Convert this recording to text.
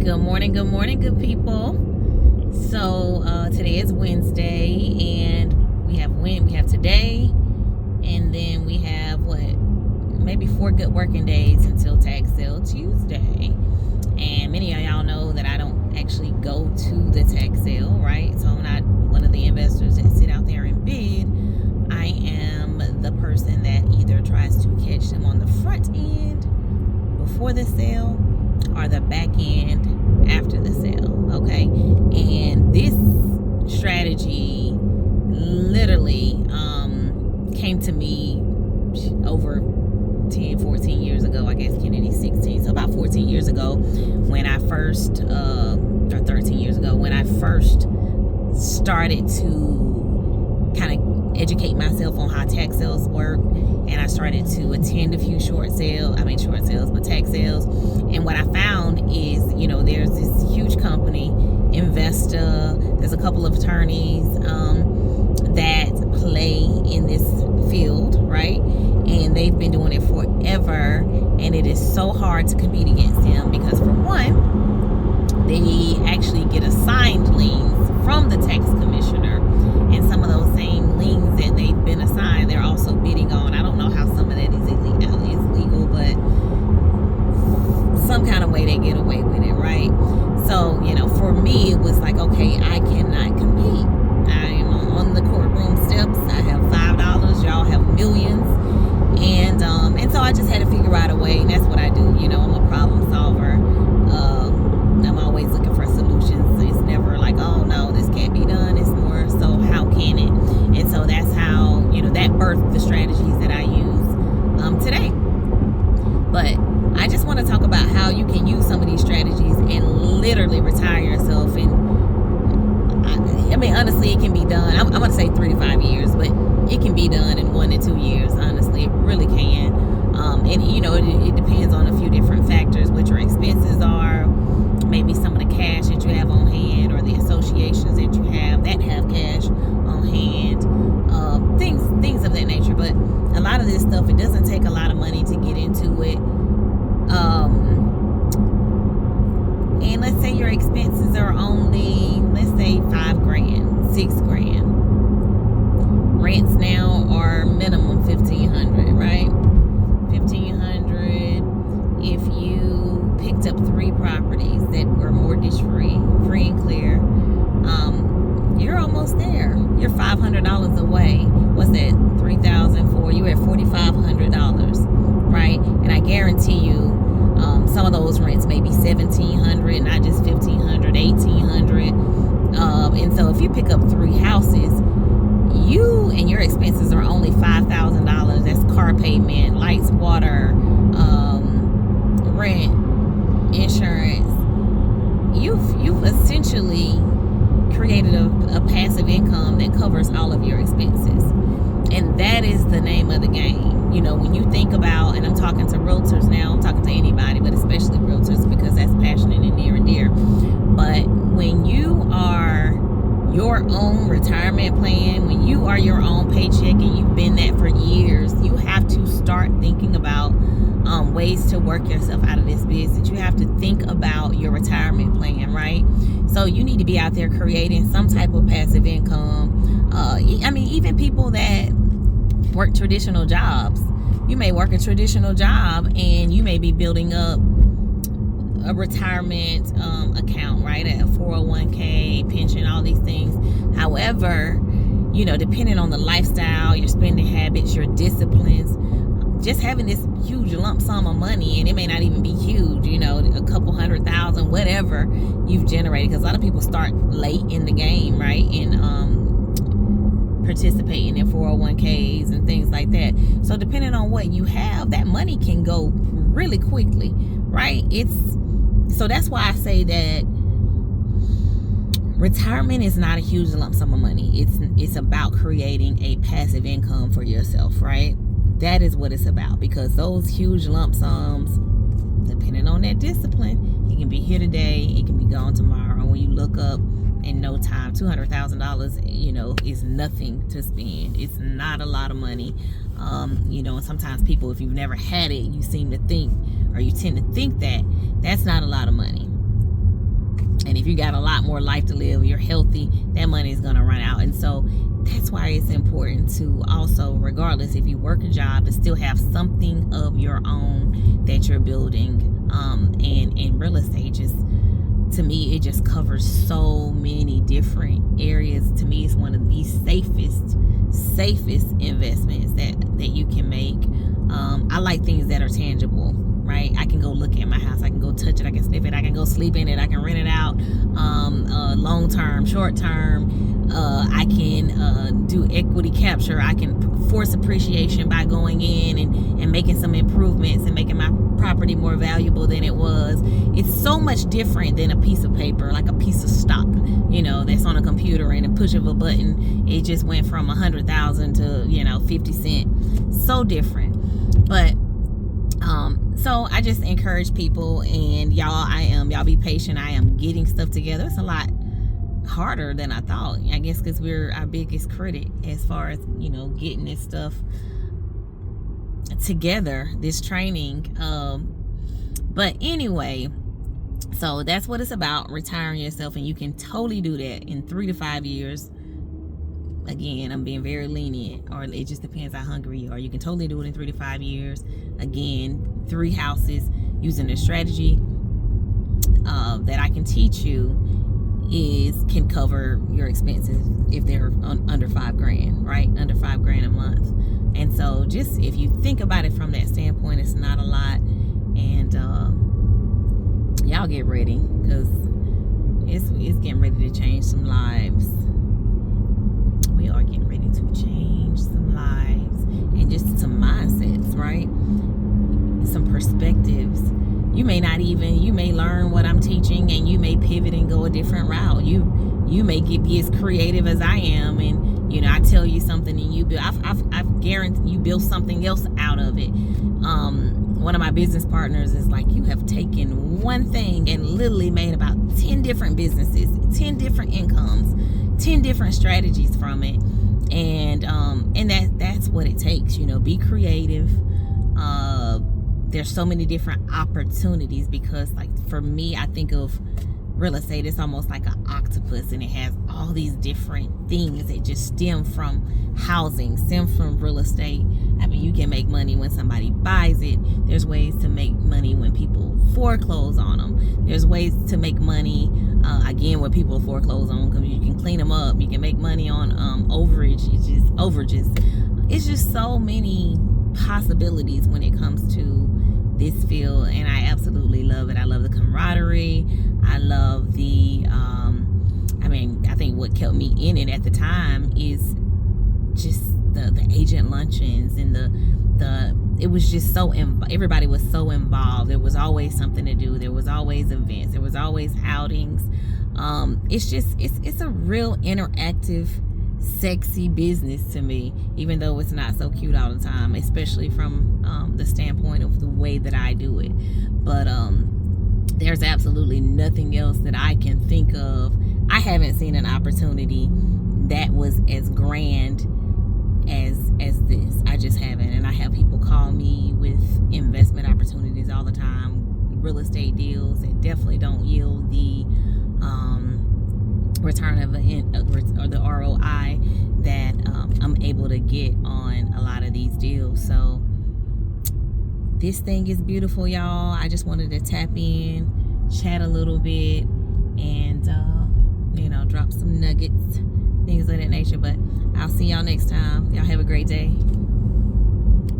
Good morning, good people. So today is Wednesday, and we have today, and then we have maybe 4 good working days until tax sale Tuesday. And many of y'all know that I don't actually go to the tax sale, right? So I'm not one of the investors that sit out there and bid. I am the person that either tries to catch them on the front end before the sale or the back end after the sale, okay? And this strategy literally came to me over 10, 14 years ago. I guess Kennedy's 16, so about 14 years ago when I first, or 13 years ago, when I first started to kind of educate myself on how tax sales work, and I started to attend a few tax sales. And what I found is, there's this huge company, Investa. There's a couple of attorneys that play in this field, right? And they've been doing it forever, and it is so hard to compete against them because, for one, they actually get assigned liens from the tax commissioner, and some of those same liens that they've been assigned, they're also bidding on. I don't know how some of that is legal, but some kind of way they get away with it, right? So, for me, it was like, okay, I cannot compete. I am on the courtroom steps. I have $5. Y'all have millions. And so I just had to figure out a way, and that's what I do. I'm a problem solver. I'm always looking for solutions. It's never like, oh no, this can't be done. It's more so, how can it? And so that's how, that birthed the strategies that I use today. But I just want to talk about how you can use some of these strategies and literally retire yourself. And I mean, honestly, it can be done. I'm going to say 3 to 5 years, but it can be done in 1 to 2 years. Honestly, it really can. And it depends on a few different factors, what your expenses are, maybe some of the cash that you have on hand, or the associations that you have that have cash on hand, things of that nature. But a lot of this stuff, it doesn't take a lot of money to get into it. And let's say your expenses are only, let's say, $5,000, $6,000. Rents now are minimum $1,500, right? $1,500. If you picked up 3 properties that were mortgage free and clear, you're almost there. You're $500 away. What's that? $3,004. You're at $4,500, right? And I guarantee you, some of those rents may be $1,700, not just $1,500, $1,800. And so if you pick up 3 houses, you and your expenses are only $5,000. That's car payment, lights, water, rent, insurance. You've essentially created a passive income that covers all of your expenses. And that is the name of the game. When you think about, and I'm talking to realtors now, I'm talking to anybody, but especially realtors, because that's passionate and near and dear. But when you are your own retirement plan, when you are your own paycheck, and you've been that for years, you have to start thinking about ways to work yourself out of this business. You have to think about your retirement plan, right? So you need to be out there creating some type of passive income. Even people that work traditional jobs. You may work a traditional job, and you may be building up a retirement account, right? A 401k, pension, all these things. However, depending on the lifestyle, your spending habits, your disciplines, just having this huge lump sum of money, and it may not even be huge, a couple $100,000, whatever you've generated, because a lot of people start late in the game, right? And participating in 401ks and things like that. So depending on what you have, that money can go really quickly, right? So that's why I say that retirement is not a huge lump sum of money. It's about creating a passive income for yourself, right? That is what it's about, because those huge lump sums, depending on that discipline, it can be here today, it can be gone tomorrow. When you look up, in no time, $200,000, is nothing to spend. It's not a lot of money. And sometimes people, if you've never had it, you tend to think that that's not a lot of money. if you got a lot more life to live, you're healthy, that money is going to run out. And so that's why it's important to also, regardless if you work a job, to still have something of your own that you're building. And real estate, just to me, it just covers so many different areas. To me, it's one of the safest investments that you can make. I like things that are tangible, right? I can go look at my house, I can go touch it, I can sniff it, I can go sleep in it, I can rent it out, long term, short term. I can do equity capture. I can force appreciation by going in and making some improvements and making my property more valuable than it was. It's so much different than a piece of paper, like a piece of stock, that's on a computer, and a push of a button, it just went from 100,000 to 50 cents. So different. But so I just encourage people, and y'all be patient. I am getting stuff together. It's a lot harder than I thought, I guess, because we're our biggest critic as far as getting this stuff together, this training. But anyway, so that's what it's about, retiring yourself, and you can totally do that in 3 to 5 years. Again, I'm being very lenient, or it just depends how hungry you are. You can totally do it in 3 to 5 years. Again, 3 houses, using the strategy that I can teach you can cover your expenses if they're under $5,000, right? Under $5,000 a month. And so just if you think about it from that standpoint, it's not a lot. And y'all get ready, because it's getting ready to change some lives. We are getting ready to change some lives, and just some mindsets, right? Some perspectives. You may learn what I'm teaching, and you may pivot and go a different route. You may be as creative as I am, and I tell you something, and I've guaranteed you build something else out of it. One of my business partners is like, you have taken one thing and literally made about 10 different businesses, 10 different incomes, 10 different strategies from it. And that's what it takes. Be creative. There's so many different opportunities, because like for me, I think of real estate, it's almost like an octopus, and it has all these different things that just stem from housing, stem from real estate. I mean, you can make money when somebody buys it. There's ways to make money when people foreclose on them. There's ways to make money again when people foreclose on them, because you can clean them up. You can make money on overages. It's just so many possibilities when it comes to this field, and I absolutely love it. I love the camaraderie. I love I think what kept me in it at the time is just the agent luncheons, and it was just so everybody was so involved. There was always something to do. There was always events. There was always outings. It's a real interactive, sexy business to me, even though it's not so cute all the time, especially from the standpoint of the way that I do it. But there's absolutely nothing else that I can think of. I haven't seen an opportunity that was as grand as this. I just haven't. And I have people call me with investment opportunities all the time, real estate deals that definitely don't yield the return or the ROI that I'm able to get on a lot of these deals. So this thing is beautiful, y'all. I just wanted to tap in, chat a little bit, and drop some nuggets, things of that nature. But I'll see y'all next time. Y'all have a great day.